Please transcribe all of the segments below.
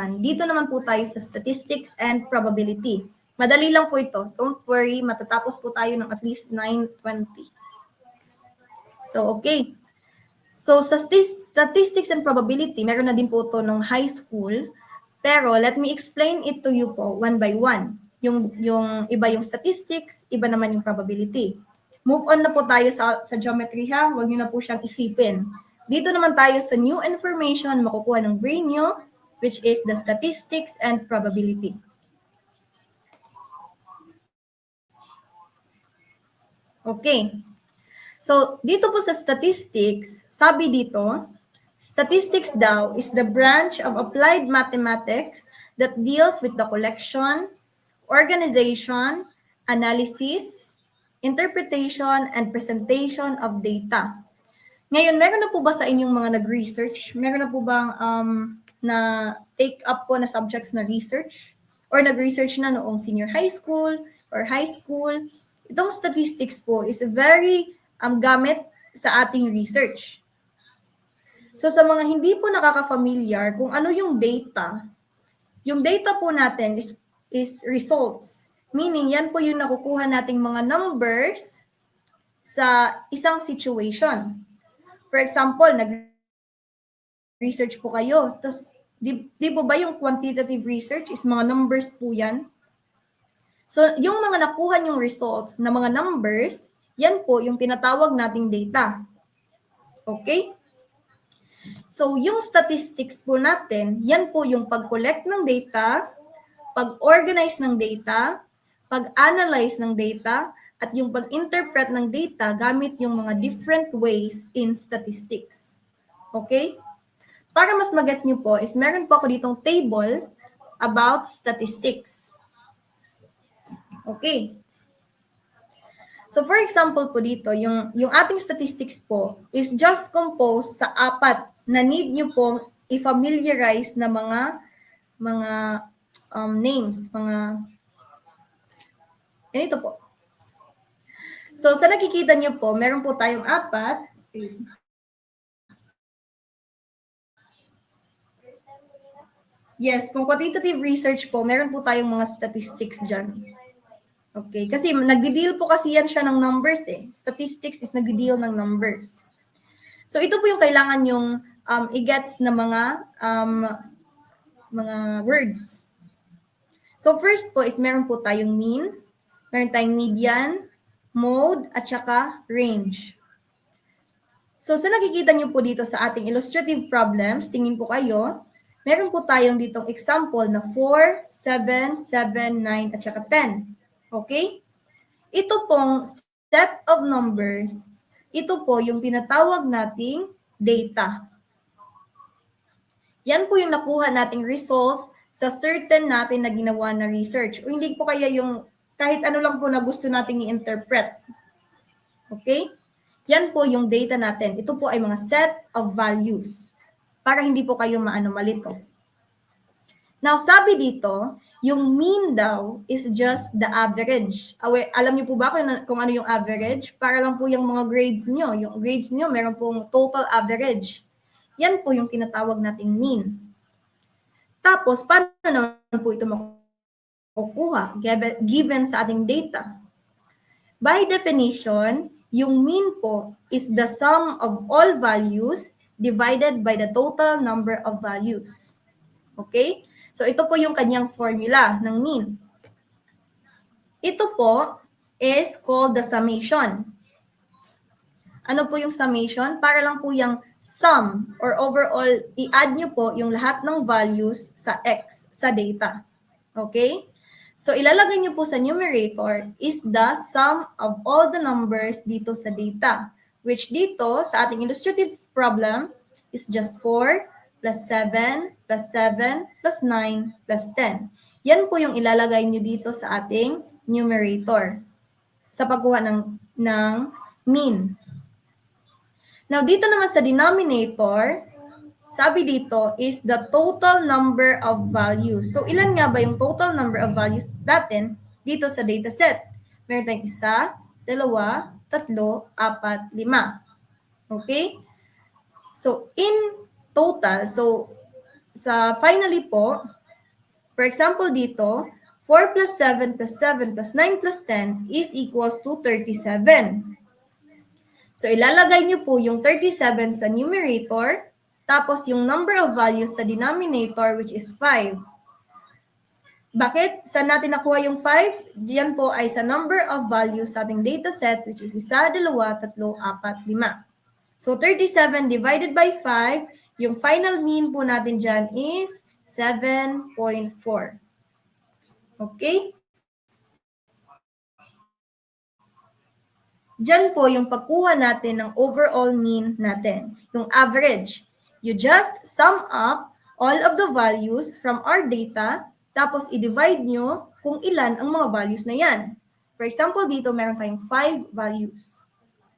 naman. Dito naman po tayo sa statistics and probability. Madali lang po ito. Don't worry, matatapos po tayo ng at least 9:20. So, okay. So, sa statistics and probability, meron na din po ito nung high school. Pero, let me explain it to you po one by one. Yung iba yung statistics, iba naman yung probability. Move on na po tayo sa geometry ha. Huwag niyo na po siyang isipin. Dito naman tayo sa new information makukuha ng brain nyo, which is the statistics and probability. Okay. So, dito po sa statistics, sabi dito, statistics daw is the branch of applied mathematics that deals with the collection, organization, analysis, interpretation, and presentation of data. Ngayon, meron na po ba sa inyong mga nag-research? Meron na po bang na take up po na subjects na research? Or nag-research na noong senior high school or high school? Itong statistics po is very gamit sa ating research. So sa mga hindi po nakaka-familiar kung ano yung data po natin is results. Meaning, yan po yung nakukuha nating mga numbers sa isang situation. For example, nag-research po kayo. Tapos, di po ba yung quantitative research is mga numbers po yan? So, yung mga nakuha yung results na mga numbers, yan po yung tinatawag nating data. Okay? So, yung statistics po natin, yan po yung pag-collect ng data, pag-organize ng data, pag-analyze ng data, at yung pag-interpret ng data gamit yung mga different ways in statistics. Okay? Para mas mag-gets nyo po, is meron po ako ditong table about statistics. Okay. So for example po dito, yung ating statistics po is just composed sa 4 na need nyo pong i-familiarize na mga names, ganito po. So sa nakikita nyo po, meron po tayong 4. Yes, kung quantitative research po, meron po tayong mga statistics dyan. Okay, kasi nagdi-deal po kasi yan siya ng numbers eh. Statistics is nagdi-deal ng numbers. So ito po yung kailangan yung i-gets na mga words. So first po is meron po tayong mean, meron tayong median, mode, at saka range. So sa nakikita nyo po dito sa ating illustrative problems, tingin po kayo, meron po tayong ditong example na 4, 7, 7, 9, at saka 10. Okay? Ito pong set of numbers, ito po yung tinatawag nating data. Yan po yung nakuha nating result sa certain natin na ginawa na research. O hindi po kaya yung kahit ano lang po na gusto nating i-interpret. Okay? Yan po yung data natin. Ito po ay mga set of values para hindi po kayo malito. Now, sabi dito, yung mean daw is just the average. Alam niyo po ba kung ano yung average? Para lang po yung mga grades niyo. Yung grades niyo, meron pong total average. Yan po yung tinatawag nating mean. Tapos, paano naman po ito makukuha given sa ating data? By definition, yung mean po is the sum of all values divided by the total number of values. Okay? So, ito po yung kanyang formula ng mean. Ito po is called the summation. Ano po yung summation? Para lang po yung sum or overall, i-add nyo po yung lahat ng values sa X, sa data. Okay? So, ilalagay nyo po sa numerator is the sum of all the numbers dito sa data. Which dito, sa ating illustrative problem, is just 4, plus 7, plus 7, plus 9, plus 10. Yan po yung ilalagay nyo dito sa ating numerator sa pagkuha ng mean. Now, dito naman sa denominator, sabi dito is the total number of values. So, ilan nga ba yung total number of values natin dito sa dataset? Meron tayong 1, 2, 3, 4, 5. Okay? So, in total, so finally po, for example dito, 4 plus 7 plus 7 plus 9 plus 10 is equals to 37. So, ilalagay niyo po yung 37 sa numerator, tapos yung number of values sa denominator, which is 5. Bakit? Saan natin nakuha yung 5? Diyan po ay sa number of values sa ating dataset, which is 1, 2, 3, 4, 5. So, 37 divided by 5, yung final mean po natin dyan is 7.4. Okay? Diyan po yung pagkuha natin ng overall mean natin, yung average. You just sum up all of the values from our data, tapos i-divide nyo kung ilan ang mga values na yan. For example, dito meron tayong 5 values.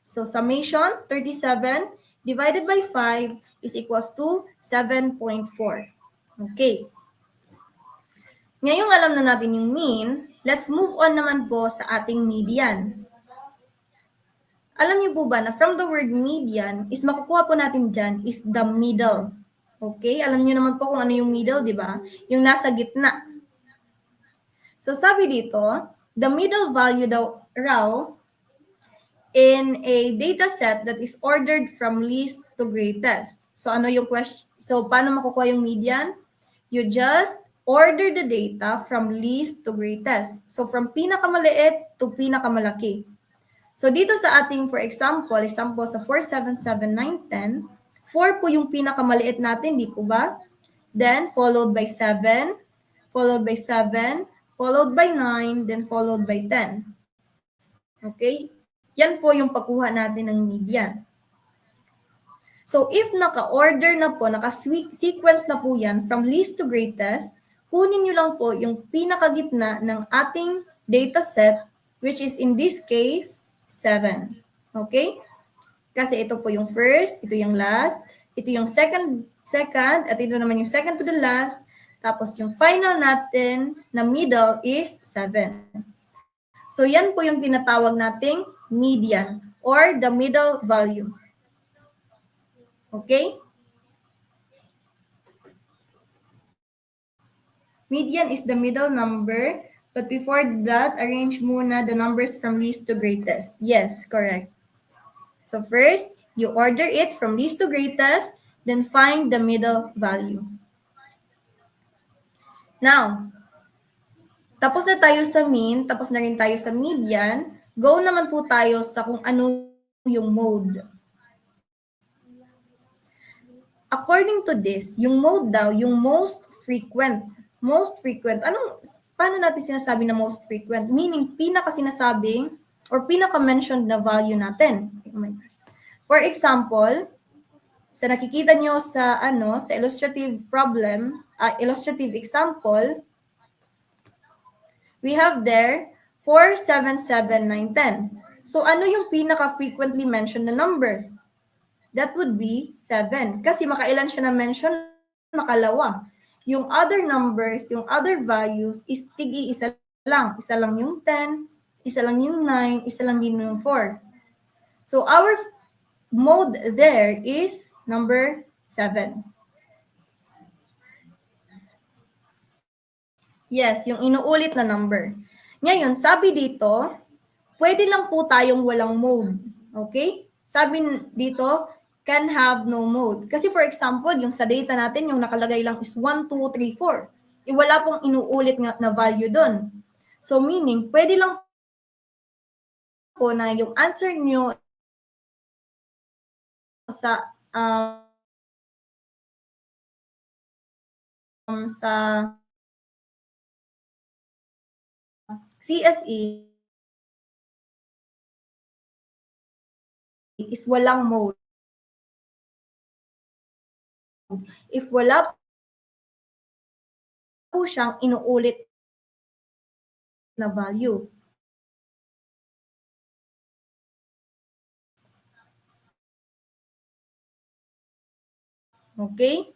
So, summation, 37 divided by 5 is equals to 7.4. Okay. Ngayong alam na natin yung mean, let's move on naman po sa ating median. Alam niyo po ba na from the word median is makukuha po natin dyan is the middle. Okay? Alam niyo naman po kung ano yung middle, di ba? Yung nasa gitna. So sabi dito, the middle value daw raw in a data set that is ordered from least to greatest. So ano yung question? So paano makukuha yung median? You just order the data from least to greatest. So from pinakamaliit to pinakamalaki. So dito sa ating, for example sa 4, 7, 7, 9, 10, 4 po yung pinakamaliit natin, di po ba? Then, followed by 7, followed by 7, followed by 9, then followed by 10. Okay? Yan po yung pagkuha natin ng median. So, if naka-order na po, naka-sequence na po yan from least to greatest, kunin nyo lang po yung pinakagitna ng ating dataset, which is in this case, 7. Okay? Kasi ito po yung first, ito yung last, ito yung second, at ito naman yung second to the last, tapos yung final natin na middle is 7. So yan po yung tinatawag nating median or the middle value. Okay? Median is the middle number, but before that, arrange muna the numbers from least to greatest. Yes, correct. So first, you order it from least to greatest, then find the middle value. Now, tapos na tayo sa mean, tapos na rin tayo sa median, go naman po tayo sa kung ano yung mode. According to this, yung mode daw, yung most frequent. Most frequent, paano natin sinasabi na most frequent? Meaning, pinaka-sinasabing or pinaka-mentioned na value natin. Oh my gosh. For example, sa nakikita nyo sa sa illustrative problem, illustrative example, we have there 4, 7, 7, 9, 10. So ano yung pinaka-frequently mentioned na number? That would be 7. Kasi makailan siya na-mention? Makalawa. Yung other numbers, yung other values is tig-iisa lang. Isa lang yung 10, isa lang yung 9, isa lang din yung 4. So our mode there is number 7. Yes, yung inuulit na number. Ngayon, sabi dito, pwede lang po tayong walang mode. Okay? Sabi dito, can have no mode. Kasi for example, yung sa data natin, yung nakalagay lang is 1, 2, 3, 4. Wala pong inuulit na value doon. So meaning, pwede lang po na yung answer nyo sa CSE is walang mode. If wala po siyang inuulit na value. Okay?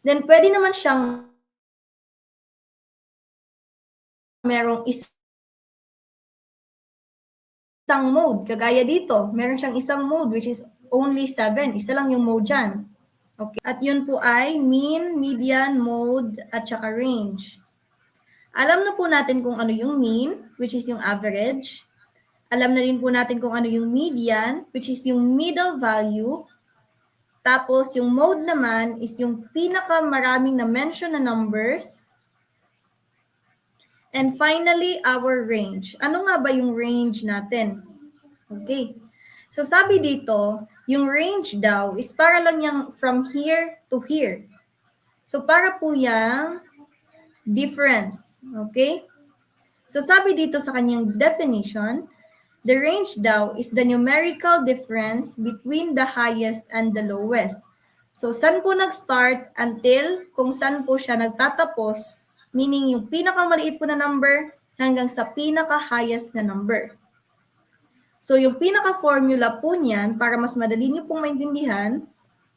Then pwede naman siyang merong isang mode. Kagaya dito, meron siyang isang mode which is only 7. Isa lang yung mode dyan. Okay. At yun po ay mean, median, mode, at saka range. Alam na po natin kung ano yung mean, which is yung average. Alam na din po natin kung ano yung median, which is yung middle value. Tapos yung mode naman is yung pinakamaraming na mention na numbers. And finally, our range. Ano nga ba yung range natin? Okay. So sabi dito, yung range daw is para lang yung from here to here. So para po yung difference. Okay? So sabi dito sa kanyang definition, the range daw is the numerical difference between the highest and the lowest. So saan po nag-start until kung saan po siya nagtatapos, meaning yung pinakamaliit po na number hanggang sa pinaka-highest na number. So yung pinaka-formula po niyan, para mas madali niyo pong maintindihan,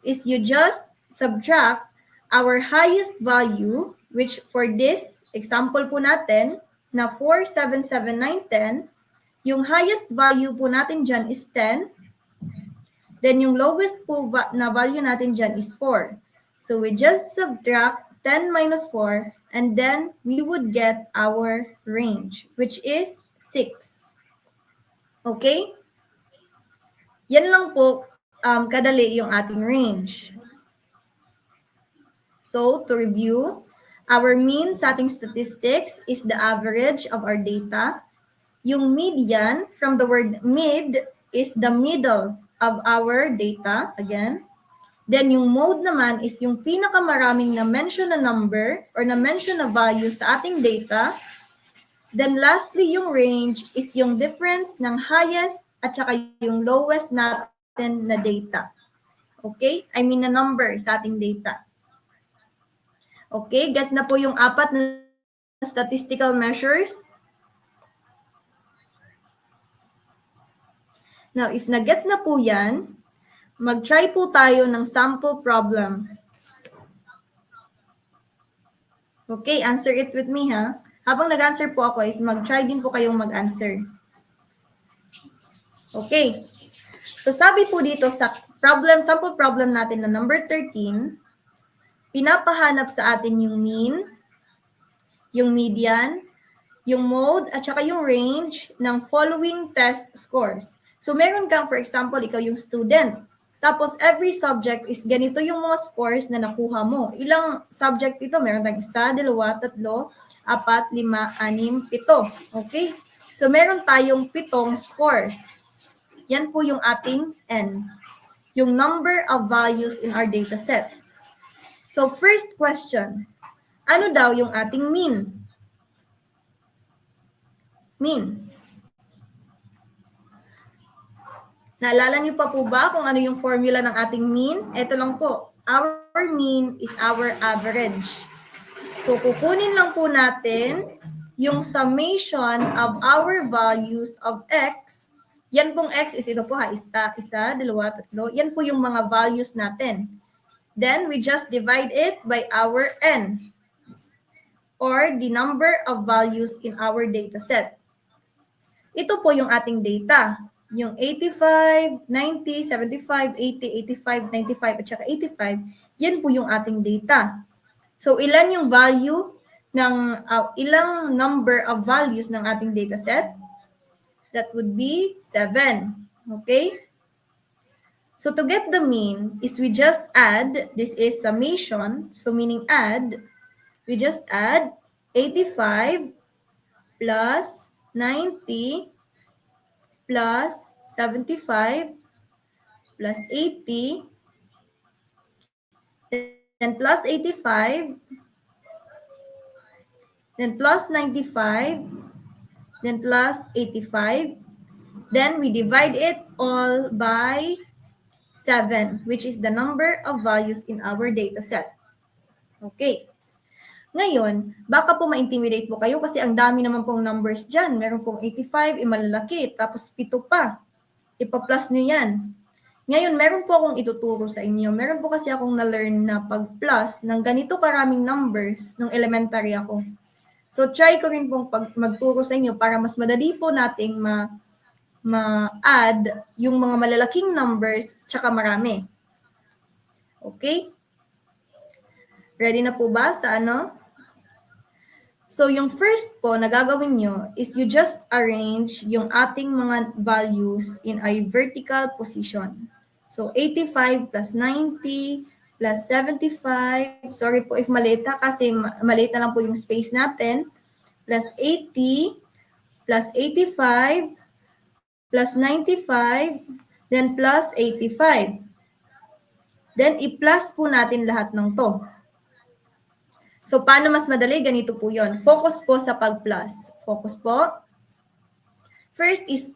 is you just subtract our highest value, which for this example po natin, na 4, 7, 7, 9, 10, yung highest value po natin dyan is 10, then yung lowest po na value natin dyan is 4. So we just subtract 10 minus 4, and then we would get our range, which is 6. Okay? Yan lang po kadali yung ating range. So, to review, our mean sa ating statistics is the average of our data. Yung median, from the word mid, is the middle of our data, again. Then yung mode naman is yung pinakamaraming na-mention na number or na-mention na value sa ating data. Then lastly, yung range is yung difference ng highest at saka yung lowest natin na data. Okay? I mean na number sa ating data. Okay? Gets na po yung 4 na statistical measures. Now, if na-gets na po yan, mag-try po tayo ng sample problem. Okay, answer it with me ha. Habang nag-answer po ako is mag-try din po kayong mag-answer. Okay. So sabi po dito sa sample problem natin na number 13, pinapahanap sa atin yung mean, yung median, yung mode, at saka yung range ng following test scores. So meron kang, for example, ikaw yung student. Tapos every subject is ganito yung mga scores na nakuha mo. Ilang subject ito? Meron tayong 1, 2, 3, 4, 5, 6, 7. Okay? So meron tayong 7 scores. Yan po yung ating N. Yung number of values in our data set. So first question, ano daw yung ating mean? Mean. Naalala niyo pa po ba kung ano yung formula ng ating mean? Ito lang po. Our mean is our average. So, kukunin lang po natin yung summation of our values of x. Yan pong x is ito po ha. 1, 2, 3. Yan po yung mga values natin. Then, we just divide it by our n, or the number of values in our data set. Ito po yung ating data. Yung 85, 90, 75, 80, 85, 95, at saka 85, yan po yung ating data. So, ilan yung value ng, ilang number of values ng ating data set? That would be 7. Okay? So, to get the mean is we just add, this is summation, so meaning add, we just add 85 plus 90 plus 75 plus 80, then plus 85, then plus 95, then plus 85. Then we divide it all by 7, which is the number of values in our data set. Okay. Ngayon, baka po ma-intimidate po kayo kasi ang dami naman pong numbers dyan. Meron pong 85, malalaki, tapos 7 pa. Ipa-plus nyo yan. Ngayon, meron po akong ituturo sa inyo. Meron po kasi akong na-learn na pag-plus ng ganito karaming numbers nung elementary ako. So, try ko rin pong magturo sa inyo para mas madali po nating ma-add yung mga malalaking numbers tsaka marami. Okay? Ready na po ba sa ano? So, yung first po na gagawin nyo is you just arrange yung ating mga values in a vertical position. So, 85 plus 90 plus 75. Sorry po if maliit kasi maliit na lang po yung space natin. Plus 80 plus 85 plus 95 then plus 85. Then, i-plus po natin lahat ng to. So, paano mas madali? Ganito po yon. Focus po sa pag-plus. Focus po. First is,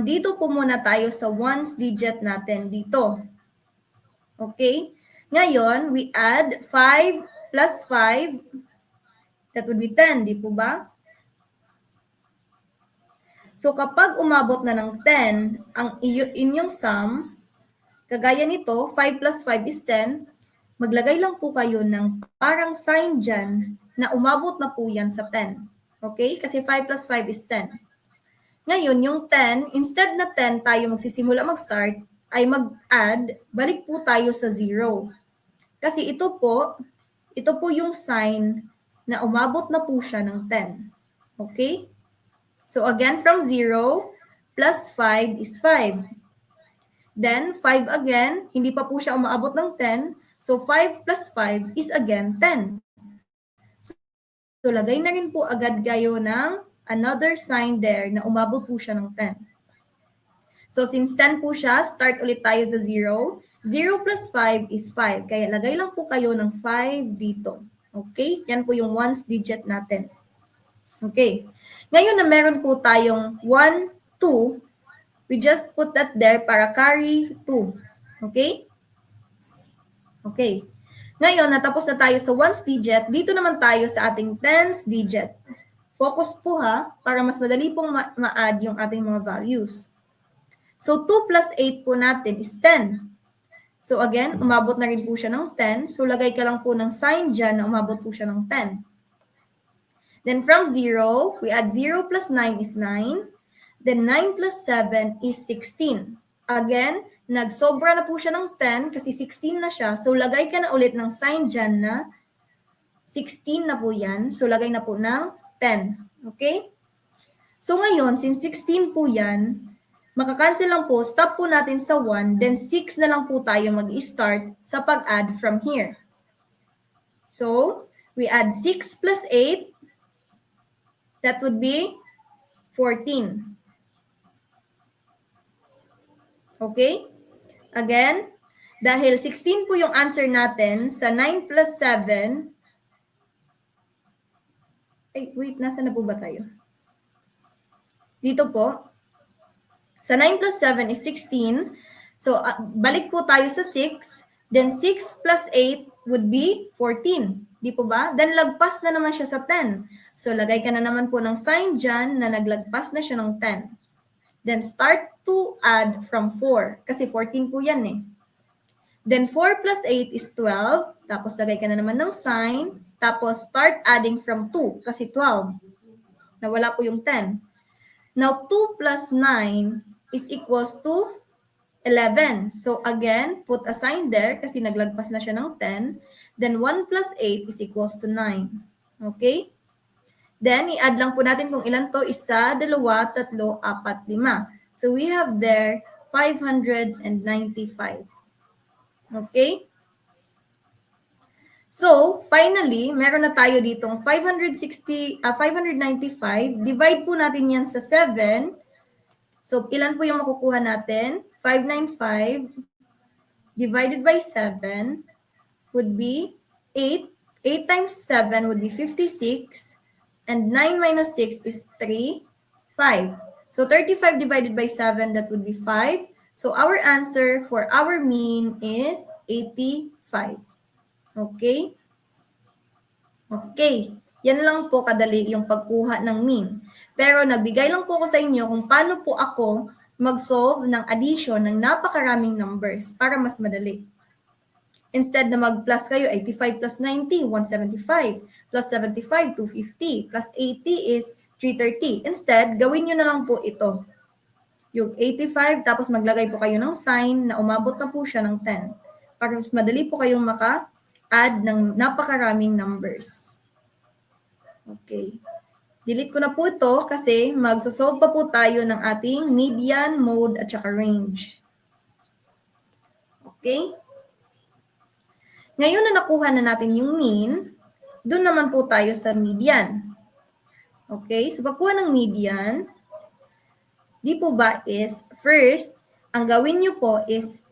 dito po muna tayo sa ones digit natin dito. Okay? Ngayon, we add 5 plus 5. That would be 10, di po ba? So, kapag umabot na ng 10, ang inyong sum, kagaya nito, 5 plus 5 is 10, maglagay lang po kayo ng parang sign dyan na umabot na po yan sa 10. Okay? Kasi 5 plus 5 is 10. Ngayon, yung 10, instead na 10 tayo magsisimula mag-start, ay mag-add, balik po tayo sa 0. Kasi ito po yung sign na umabot na po siya ng 10. Okay? So again, from 0, plus 5 is 5. Then, 5 again, hindi pa po siya umaabot ng 10. So, 5 plus 5 is again 10. So, lagay na rin po agad kayo ng another sign there na umabot po siya ng 10. So, since 10 po siya, start ulit tayo sa 0. 0 plus 5 is 5. Kaya lagay lang po kayo ng 5 dito. Okay? Yan po yung ones digit natin. Okay. Ngayon na meron po tayong 1, 2, we just put that there para carry 2. Okay? Okay. Ngayon, natapos na tayo sa ones digit. Dito naman tayo sa ating tens digit. Focus po ha, para mas madali pong ma-add yung ating mga values. So, 2 plus 8 po natin is 10. So, again, umabot na rin po siya ng 10. So, lagay ka lang po ng sign dyan na umabot po siya ng 10. Then, from 0, we add 0 plus 9 is 9. Then, 9 plus 7 is 16. Again, nagsobra na po siya ng 10 kasi 16 na siya. So, lagay ka na ulit ng sign dyan na 16 na po yan. So, lagay na po ng 10. Okay? So, ngayon, since 16 po yan, makakancel lang po, stop po natin sa 1, then 6 na lang po tayo mag-start sa pag-add from here. So, we add 6 plus 8, that would be 14. Okay? Again, dahil 16 po yung answer natin, sa 9 plus 7, ay, wait, nasa na po ba tayo? Dito po, sa 9 plus 7 is 16. So, balik po tayo sa 6. Then, 6 plus 8 would be 14. Di po ba? Then, lagpas na naman siya sa 10. So, lagay ka na naman po ng sign dyan na naglagpas na siya ng 10. Then, start to add from 4. Kasi 14 po yan eh. Then, 4 plus 8 is 12. Tapos, lagay ka na naman ng sign. Tapos, start adding from 2. Kasi 12. Nawala po yung 10. Now, 2 plus 9 is equals to 11. So, again, put a sign there kasi naglagpas na siya ng 10. Then, 1 plus 8 is equals to 9. Okay? Then, i-add lang po natin kung ilan to. 1, 2, 3, 4, 5. So, we have there 595. Okay? So, finally, meron na tayo ditong 595. Divide po natin yan sa 7. So, ilan po yung makukuha natin? 595 divided by 7 would be 8. 8 times 7 would be 56. And 9 minus 6 is 3, 5. So, 35 divided by 7, that would be 5. So, our answer for our mean is 85. Okay? Okay. Yan lang po kadali yung pagkuha ng mean. Pero nagbigay lang po ko sa inyo kung paano po ako mag-solve ng addition ng napakaraming numbers para mas madali. Instead na mag-plus kayo, 85 plus 90, 175. Plus 75, 250. Plus 80 is 330. Instead, gawin nyo na lang po ito. yung 85, tapos maglagay po kayo ng sign na umabot na po siya ng 10. Para mas madali po kayong maka-add ng napakaraming numbers. Okay. Delete ko na po ito kasi magsosolve pa po tayo ng ating median, mode, at saka range. Okay? Ngayon na nakuha na natin yung mean, doon naman po tayo sa median. Okay? So, pagkuha ng median, di po ba is, first, ang gawin nyo po is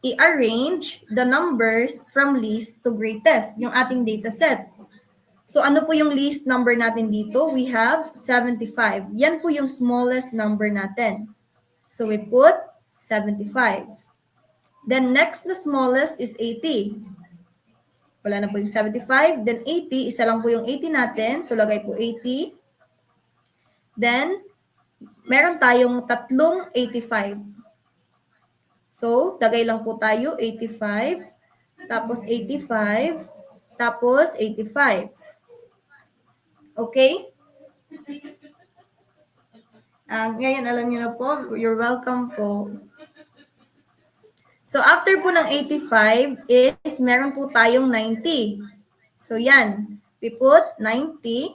i-arrange the numbers from least to greatest, yung ating data set. So, ano po yung least number natin dito? We have 75. Yan po yung smallest number natin. So, we put 75. Then, next na smallest is 80. Wala na po yung 75. Then, 80. Isa lang po yung 80 natin. So, lagay po 80. Then, meron tayong tatlong 85. So, lagay lang po tayo 85, tapos 85, tapos 85. Okay? Ngayon, alam niyo na po, you're welcome po. So, after po ng 85 is meron po tayong 90. So, yan. We put 90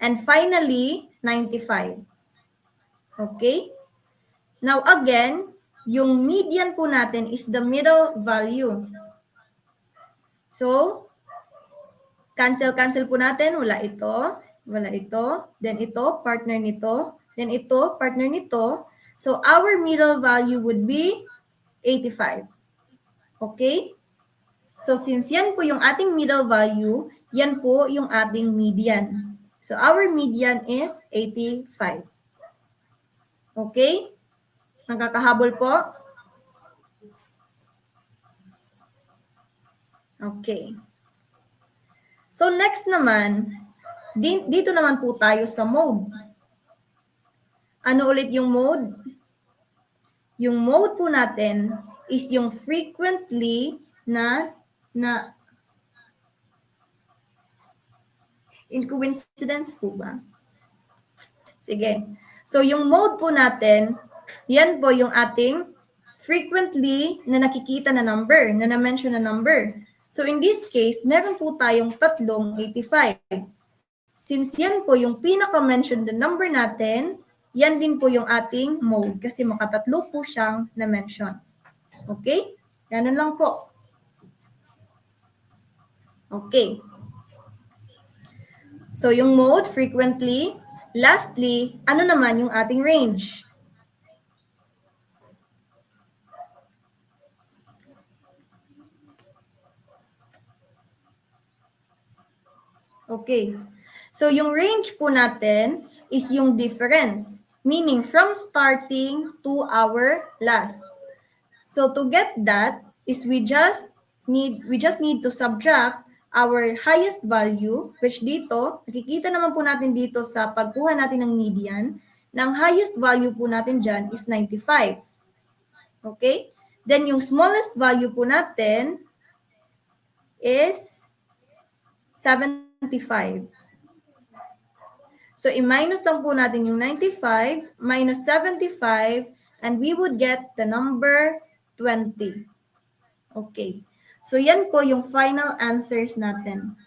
and finally, 95. Okay? Now, again, yung median po natin is the middle value. So, cancel po natin. Wala ito. Then ito, partner nito. Then ito, partner nito. So, our middle value would be 85. Okay? So, since yan po yung ating middle value, yan po yung ating median. So, our median is 85. Okay? Nakakahabol po? Okay. So, next naman, dito naman po tayo sa mode. Ano ulit yung mode? Yung mode po natin is yung frequently na in coincidence po ba? Sige. So, yung mode po natin, yan po yung ating frequently na nakikita na number, na na-mention na number. So, in this case, meron po tayong tatlong 85. Since yan po yung pinaka-mention the number natin, yan din po yung ating mode kasi makatatlo po siyang na-mention. Okay? Ganun lang po. Okay. So, yung mode, frequently. Lastly, ano naman yung ating range? Okay. So, yung range po natin is yung difference. Meaning, from starting to our last. So, to get that, is we just need to subtract our highest value, which dito, nakikita naman po natin dito sa pagkuha natin ng median, ng highest value po natin dyan is 95. Okay? Then, yung smallest value po natin is 75. So, i-minus lang po natin yung 95 minus 75 and we would get the number 20. Okay. So, yan po yung final answers natin.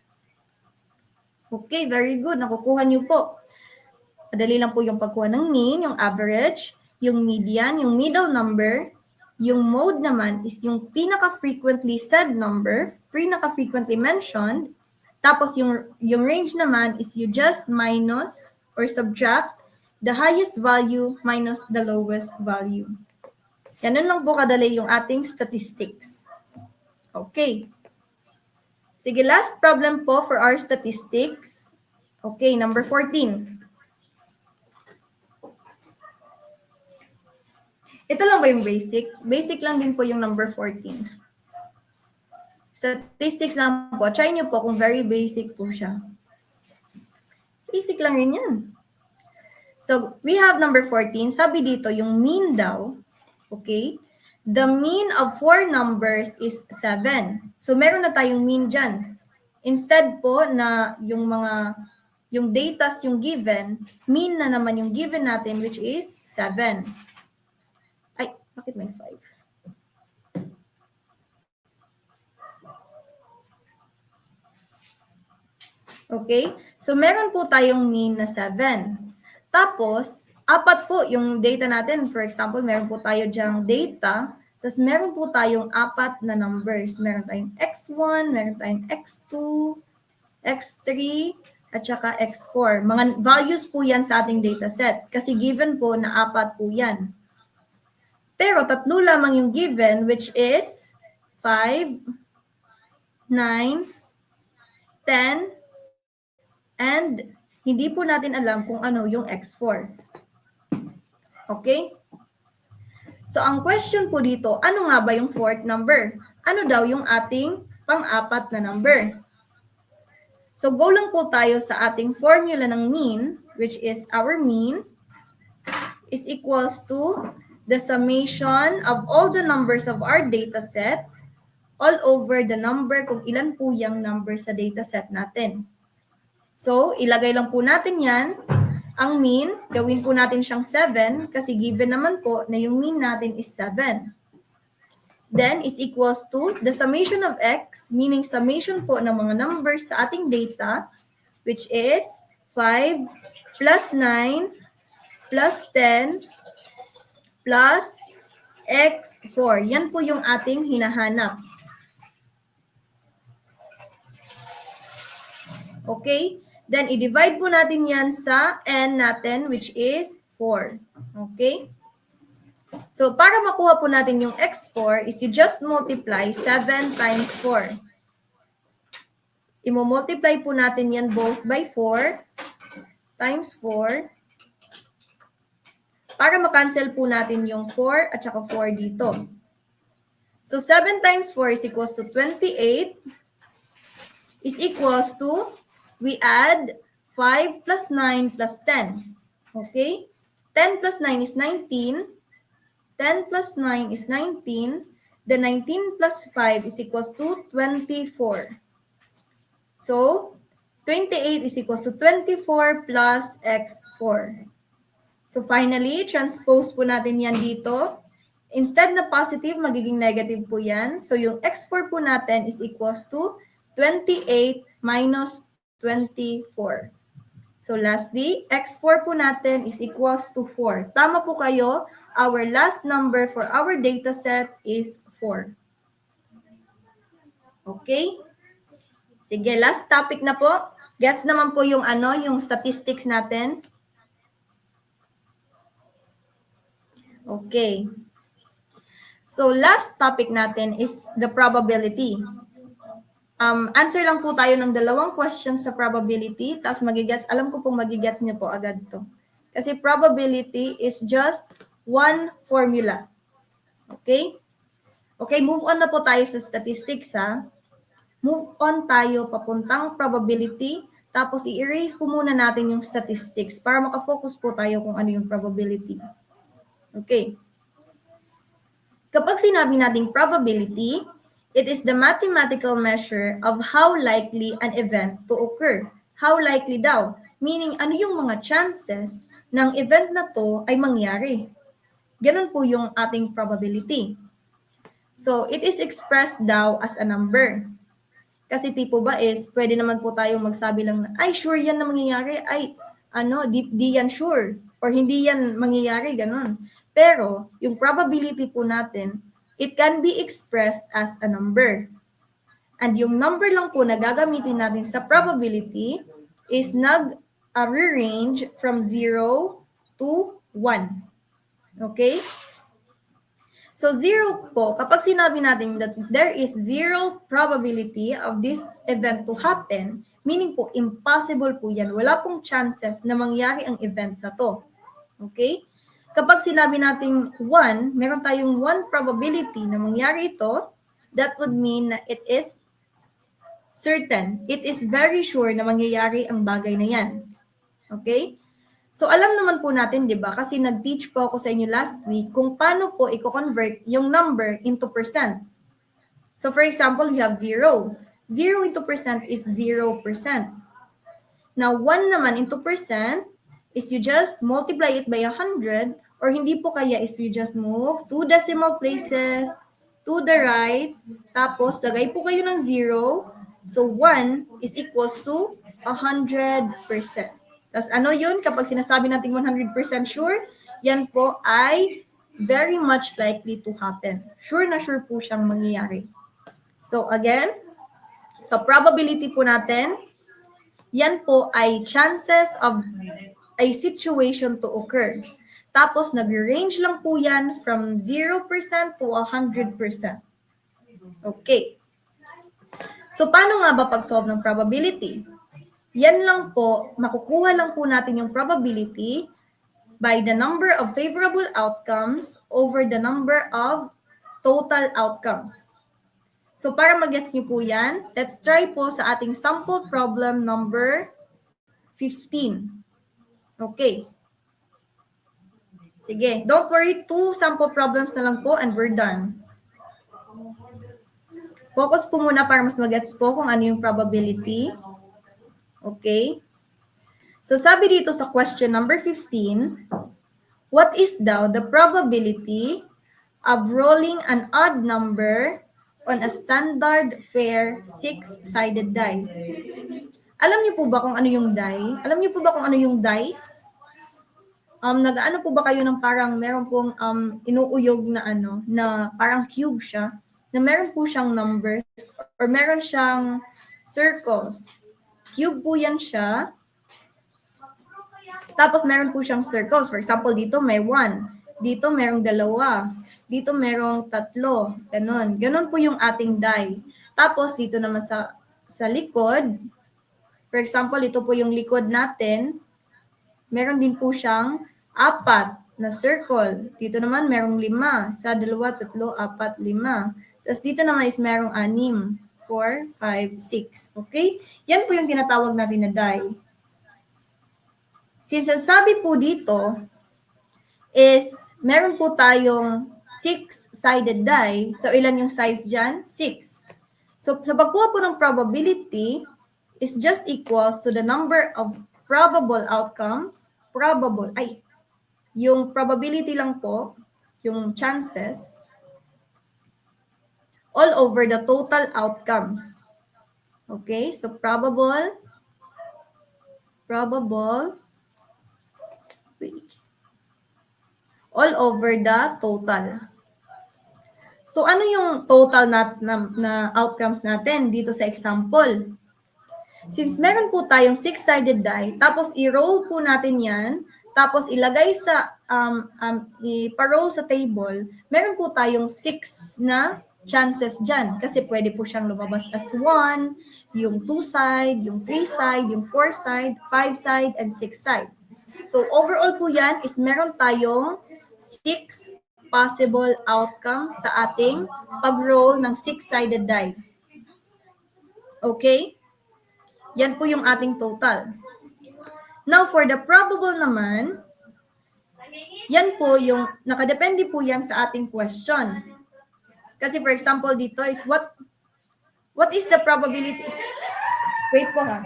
Okay, very good. Nakukuha niyo po. Madali lang po yung pagkuha ng mean, yung average, yung median, yung middle number. Yung mode naman is yung pinaka-frequently said number, pinaka-frequently mentioned. Tapos yung range naman is you just minus or subtract the highest value minus the lowest value. Ganun lang po kadali yung ating statistics. Okay. Sige, last problem po for our statistics. Okay, number 14. Ito lang ba yung basic? Basic lang din po yung number 14. Statistics lang po. Try nyo po kung very basic po siya. Basic lang rin yan. So, we have number 14. Sabi dito, yung mean daw, okay? The mean of 4 numbers is 7. So, meron na tayong mean dyan. Instead po na yung datas yung given, mean na naman yung given natin, which is 7. Bakit may 5? Okay? So, meron po tayong mean na 7. Tapos, 4 po yung data natin. For example, meron po tayo dyang data. Tapos, meron po tayong 4 na numbers. Meron tayong x1, meron tayong x2, x3, at saka x4. Mga values po yan sa ating data set. Kasi given po na 4 po yan. Pero 3 lamang yung given, which is 5, 9, 10, and hindi po natin alam kung ano yung x4. Okay? So, ang question po dito, ano nga ba yung fourth number? Ano daw yung ating pang-apat na number? So, go lang po tayo sa ating formula ng mean, which is our mean is equals to the summation of all the numbers of our data set all over the number kung ilan po yung number sa data set natin. So, ilagay lang po natin yan. Ang mean, gawin po natin siyang 7 kasi given naman po na yung mean natin is 7. Then, is equals to the summation of x, meaning summation po ng mga numbers sa ating data, which is 5 plus 9 plus 10 plus x4. Yan po yung ating hinahanap. Okay? Then, i-divide po natin yan sa n natin, which is 4. Okay? So, para makuha po natin yung x4 is you just multiply 7 times 4. I-multiply po natin yan both by 4 times 4 para makancel po natin yung 4 at saka 4 dito. So, 7 times 4 is equals to 28 is equals to we add 5 plus 9 plus 10. Okay? 10 plus 9 is 19. 10 plus 9 is 19. The 19 plus 5 is equals to 24. So, 28 is equals to 24 plus x4. So, finally, transpose po natin yan dito. Instead na positive, magiging negative po yan. So, yung x4 po natin is equals to 28 minus 24. So lastly, x4 po natin is equals to 4. Tama po kayo. Our last number for our data set is 4. Okay? Sige, last topic na po. Gets naman po yung yung statistics natin. Okay. So last topic natin is the probability. Answer lang po tayo ng 2 questions sa probability, tapos magigets, alam ko pong magigets niyo po agad to. Kasi probability is just one formula. Okay? Okay, move on na po tayo sa statistics ha. Move on tayo papuntang probability, tapos i-erase po muna natin yung statistics para makafocus po tayo kung ano yung probability. Okay. Kapag sinabi nating probability, it is the mathematical measure of how likely an event to occur. How likely daw? Meaning, ano yung mga chances ng event na to ay mangyari. Ganun po yung ating probability. So, it is expressed daw as a number. Kasi tipo ba is, pwede naman po tayong magsabi lang na, ay, sure yan na mangyayari. Ay, di yan sure. Or hindi yan mangyayari, ganun. Pero, yung probability po natin, it can be expressed as a number. And yung number lang po na gagamitin natin sa probability is nag-range from 0 to 1. Okay? So 0 po, kapag sinabi natin that there is 0 probability of this event to happen, meaning po impossible po yan. Wala pong chances na mangyari ang event na to. Okay? Kapag sinabi natin 1, meron tayong 1 probability na mangyari ito, that would mean na it is certain. It is very sure na mangyayari ang bagay na yan. Okay? So, alam naman po natin, di ba? Kasi nag-teach po ako sa inyo last week kung paano po i-convert yung number into percent. So, for example, we have 0. 0 into percent is 0%. Now, 1 naman into percent is you just multiply it by 100 or or hindi po kaya is we just move 2 decimal places to the right, tapos lagay po kayo ng 0. So 1 is equals to 100%. Tapos ano yun? Kapag sinasabi natin 100% sure, yan po ay very much likely to happen. Sure na sure po siyang mangyayari. So again, sa probability po natin, yan po ay chances of a situation to occur. Tapos nag-range lang po yan from 0% to 100%. Okay. So paano nga ba pag-solve ng probability? Yan lang po, makukuha lang po natin yung probability by the number of favorable outcomes over the number of total outcomes. So para mag-gets niyo po yan, let's try po sa ating sample problem number 15. Okay. Sige, don't worry, 2 sample problems na lang po and we're done. Focus po muna para mas mag-gets po kung ano yung probability. Okay. So sabi dito sa question number 15, what is daw the probability of rolling an odd number on a standard fair 6-sided die? Alam niyo po ba kung ano yung die? Alam niyo po ba kung ano yung dice? Nag-ano po ba kayo ng parang meron pong inuuyog na na parang cube siya, na meron po siyang numbers or meron siyang circles. Cube po yan siya. Tapos meron po siyang circles. For example, dito may 1. Dito merong 2. Dito merong 3. Ganon. Ganon po yung ating die. Tapos dito naman sa likod, for example, ito po yung likod natin, meron din po siyang 4 na circle. Dito naman merong 5. Sa 2, 3, 4, 5. Tapos dito naman is merong 6. 4, 5, 6. Okay? Yan po yung tinatawag natin na die. Since ang sabi po dito is meron po tayong 6-sided die. So ilan yung size dyan? 6. So sa pagkuha po ng probability is just equals to the number of probable outcomes. Yung probability lang po, yung chances, all over the total outcomes. Okay, so probable, all over the total. So ano yung total na outcomes natin dito sa example? Since meron po tayong 6-sided die, tapos i-roll po natin yan, tapos ilagay sa, ipa-roll sa table, meron po tayong 6 na chances dyan. Kasi pwede po siyang lumabas as 1, yung 2-side, yung 3-side, yung 4-side, 5-side, and 6-side. So overall po yan is meron tayong 6 possible outcomes sa ating pag-roll ng 6-sided die. Okay? Yan po yung ating total. Now, for the probable naman, yan po yung, nakadepende po yan sa ating question. Kasi for example, dito is what is the probability? Wait po ha.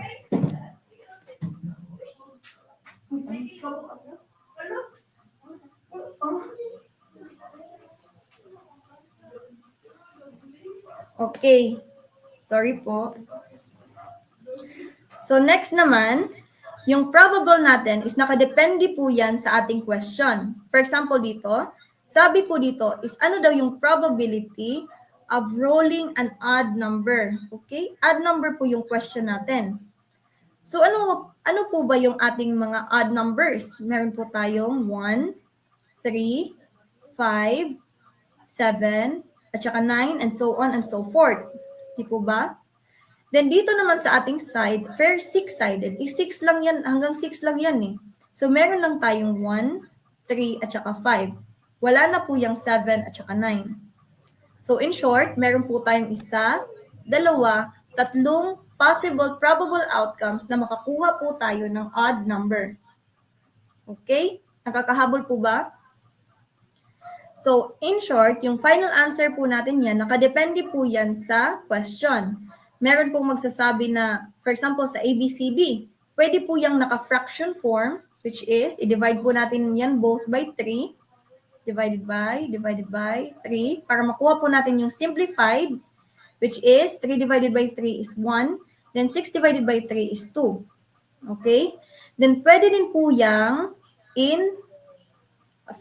Okay. Sorry po. So next naman, yung probable natin is nakadepende po yan sa ating question. For example dito, sabi po dito is ano daw yung probability of rolling an odd number. Okay? Odd number po yung question natin. So ano po ba yung ating mga odd numbers? Meron po tayong 1, 3, 5, 7, at saka 9, and so on and so forth. Di po ba? Then dito naman sa ating side, fair 6-sided, is 6 lang yan, hanggang 6 lang yan eh. So meron lang tayong 1, 3, at saka 5. Wala na po yung 7 at saka 9. So in short, meron po tayong 1, 2, 3 possible probable outcomes na makakuha po tayo ng odd number. Okay? Nakakahabol po ba? So in short, yung final answer po natin yan, nakadepende po yan sa question. Meron pong magsasabi na, for example, sa ABCD, pwede po yung naka-fraction form, which is, i-divide po natin yan both by 3. divided by 3 para makuha po natin yung simplified, which is 3 divided by 3 is 1. Then 6 divided by 3 is 2. Okay? Then pwede din po yang in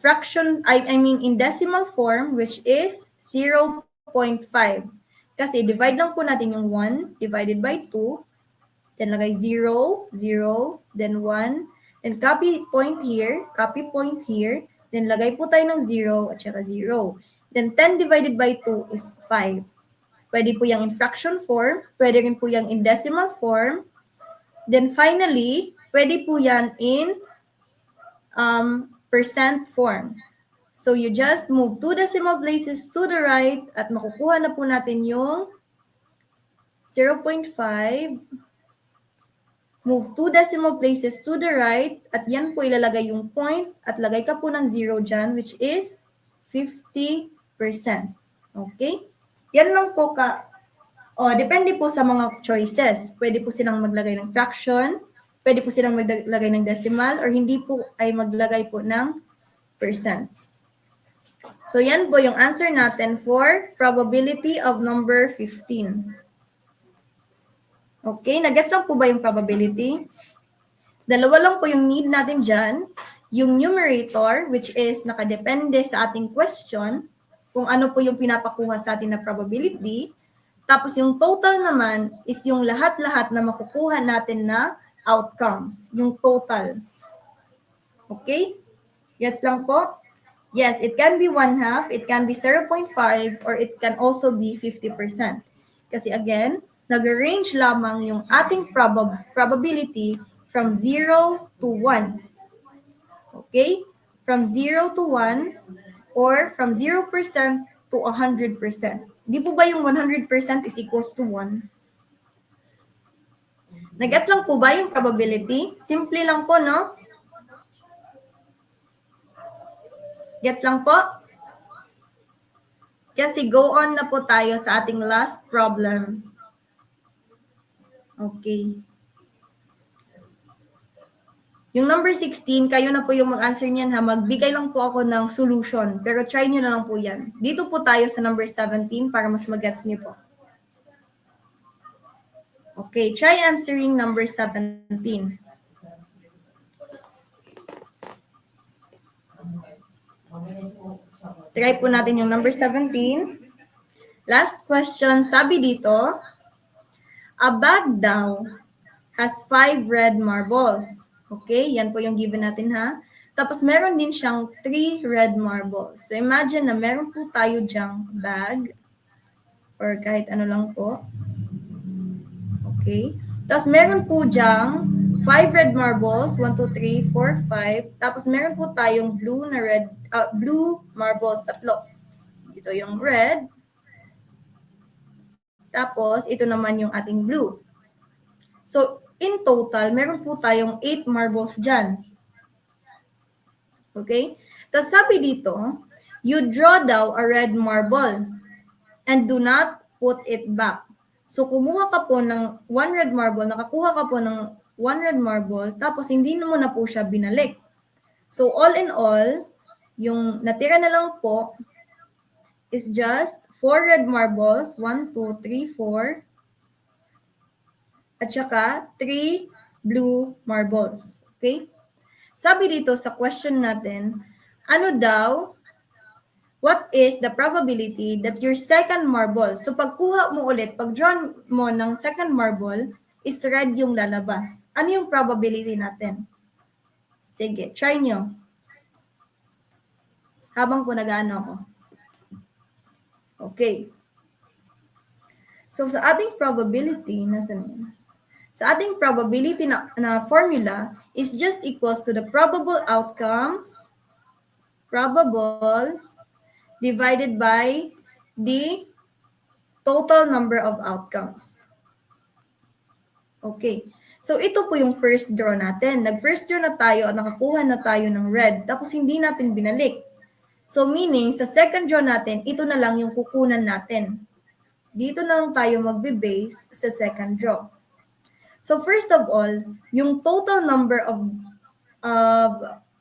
fraction, I mean in decimal form, which is 0.5. Kasi divide lang po natin yung 1 divided by 2. Then lagay 0, 0, then 1. Then copy point here, then lagay po tayo ng 0 at saka 0. Then 10 divided by 2 is 5. Pwede po yung in fraction form, pwede rin po yung in decimal form. Then finally, pwede po yan in percent form. So you just move 2 decimal places to the right at makukuha na po natin yung 0.5. Move 2 decimal places to the right at yan po ilalagay yung point at lagay ka po ng 0 dyan, which is 50%. Okay? Yan lang po ka. Depende po sa mga choices. Pwede po silang maglagay ng fraction, pwede po silang maglagay ng decimal, or hindi po ay maglagay po ng percent. So yan po yung answer natin for probability of number 15. Okay, nag-guess lang po ba yung probability? Dalawa lang po yung need natin dyan. Yung numerator, which is nakadepende sa ating question, kung ano po yung pinapakuha sa atin na probability. Tapos yung total naman is yung lahat-lahat na makukuha natin na outcomes. Yung total. Okay? Gets lang po? Yes, it can be 1/2, it can be 0.5, or it can also be 50%. Kasi again, nag-range lamang yung ating probability from 0 to 1. Okay? From 0 to 1 or from 0% to 100%. Di po ba yung 100% is equals to 1? Nag-gets lang po ba yung probability? Simple lang po, no? Gets lang po? Kasi go on na po tayo sa ating last problem. Okay. Yung number 16, kayo na po yung mag-answer niyan ha. Magbigay lang po ako ng solution. Pero try nyo na lang po yan. Dito po tayo sa number 17 para mas mag-gets niyo po. Okay, try answering number 17. Try po natin yung number 17. Last question, sabi dito, a bag daw has 5 red marbles. Okay, yan po yung given natin ha. Tapos meron din siyang 3 red marbles. So imagine na meron po tayo dyang bag or kahit ano lang po. Okay. Tapos meron po dyang 5 red marbles, 1, 2, 3, 4, 5. Tapos meron po tayong blue marbles, 3. Ito yung red. Tapos ito naman yung ating blue. So in total, meron po tayong 8 marbles dyan. Okay? Tapos sabi dito, you draw daw a red marble and do not put it back. So kumuha ka po ng 1 red marble, nakakuha ka po ng 1 red marble, tapos hindi mo na po siya binalik. So all in all, yung natira na lang po is just 4 red marbles, 1, 2, 3, 4, at saka 3 blue marbles. Okay? Sabi dito sa question natin, ano daw, what is the probability that your second marble, so pagkuha mo ulit, pag-draw mo ng second marble, is red yung lalabas. Ano yung probability natin? Sige, try nyo. Habang po nag-ano ako. Okay. So sa ating probability, nasan yun? Sa ating probability na formula is just equals to the probable outcomes, probable, divided by the total number of outcomes. Okay. So ito po yung first draw natin. Nag-first draw na tayo at nakakuha na tayo ng red. Tapos hindi natin binalik. So meaning, sa second draw natin, ito na lang yung kukunan natin. Dito na lang tayo magbe-base sa second draw. So first of all, yung total number of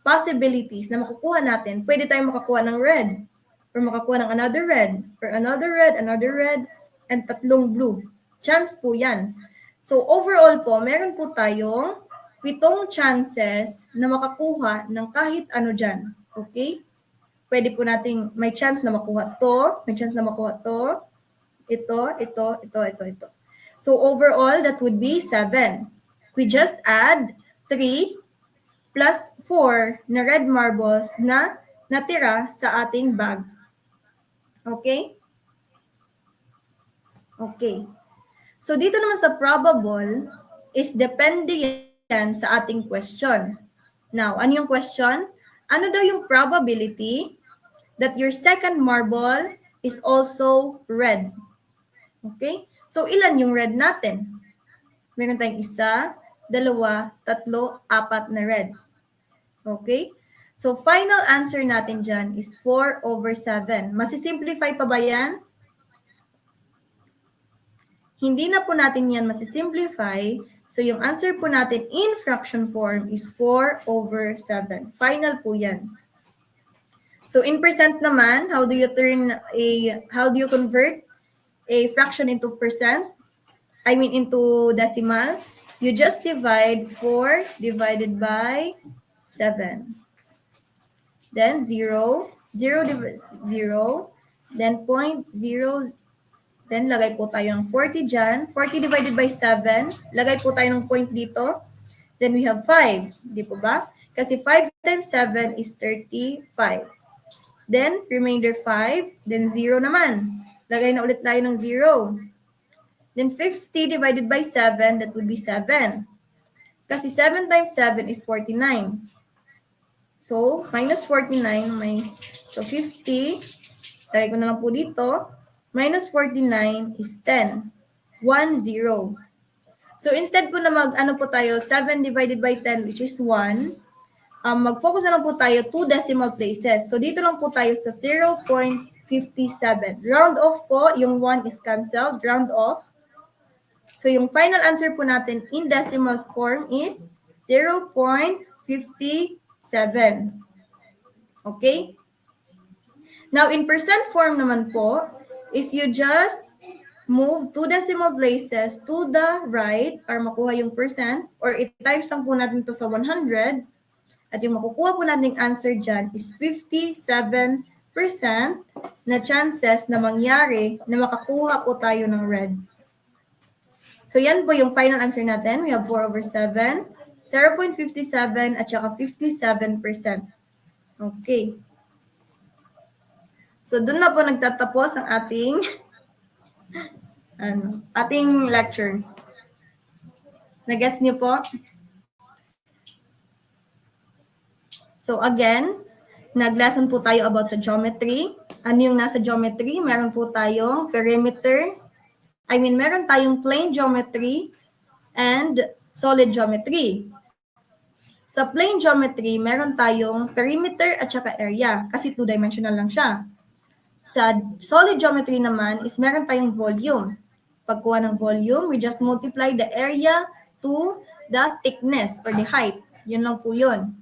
possibilities na makukuha natin, pwede tayong makakuha ng red, or makakuha ng another red, or another red, and tatlong blue. Chance po yan. So overall po, meron po tayong 7 chances na makakuha ng kahit ano dyan. Okay? Pwede po nating may chance na makuha to, may chance na makuha to, ito. So overall, that would be 7. We just add 3 plus 4 na red marbles na natira sa ating bag. Okay? Okay. So dito naman sa probable is depende yan sa ating question. Now, ano yung question? Ano daw yung probability that your second marble is also red? Okay? So ilan yung red natin? Meron tayong 1, 2, 3, 4 na red. Okay? So, final answer natin dyan is 4/7. Masisimplify pa ba yan? Hindi na po natin yan masisimplify. So, yung answer po natin in fraction form is 4/7. Final po yan. So, in percent naman, how do you convert a fraction into percent? Into decimal. You just divide 4 divided by 7. Then 0, then 0.0, then lagay po tayo ng 40 dyan. 40 divided by 7, lagay po tayo ng point dito. Then we have 5, di po ba? Kasi 5 times 7 is 35. Then remainder 5, then 0 naman. Lagay na ulit tayo ng 0. Then 50 divided by 7, that would be 7. Kasi 7 times 7 is 49. So, minus 49, so 50, lagay ko na lang po dito, minus 49 is 10. 1, 0. So, instead po na po tayo, 7 divided by 10, which is 1, mag-focus na lang po tayo 2 decimal places. So, dito lang po tayo sa 0.57. Round off po, yung 1 is cancelled, round off. So, yung final answer po natin in decimal form is 0.57. Okay? Now, in percent form naman po, is you just move 2 decimal places to the right or makuha yung percent or i-times lang po natin to sa 100 at yung makukuha po nating answer dyan is 57% na chances na mangyari na makakuha po tayo ng red. So, yan po yung final answer natin. We have 4/7. 0.57 at saka 57%. Okay. So, doon na po nagtatapos ang ating lecture. Nagets niyo po? So, again, nag-lesson po tayo about sa geometry. Ano yung nasa geometry? Meron po tayong perimeter. Meron tayong plane geometry and solid geometry. Sa plane geometry, meron tayong perimeter at saka area kasi 2-dimensional lang siya. Sa solid geometry naman is meron tayong volume. Pagkuha ng volume, we just multiply the area to the thickness or the height. Yun lang po yun.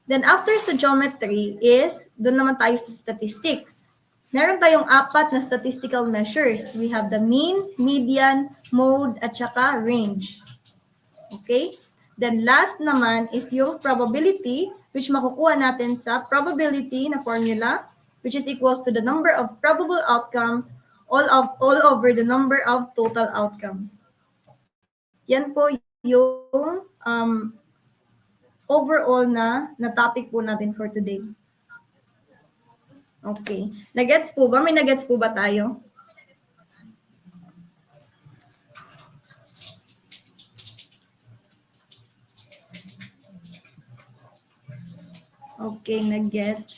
Then after sa geometry is, doon naman tayo sa statistics. Meron tayong 4 na statistical measures. We have the mean, median, mode, at saka range. Okay? Then last naman is yung probability, which makukuha natin sa probability na formula, which is equals to the number of probable outcomes all over the number of total outcomes. Yan po yung overall na topic po natin for today. Okay. Nagets po ba? May nagets po ba tayo? Okay, nag-gets.